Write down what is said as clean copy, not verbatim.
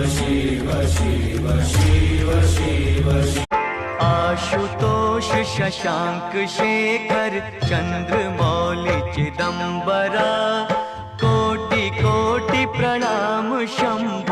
शिव शिव शिव शिव आशुतोष शशांक शेखर चंद्रमौली चिदंबरा कोटि कोटि प्रणाम शंभो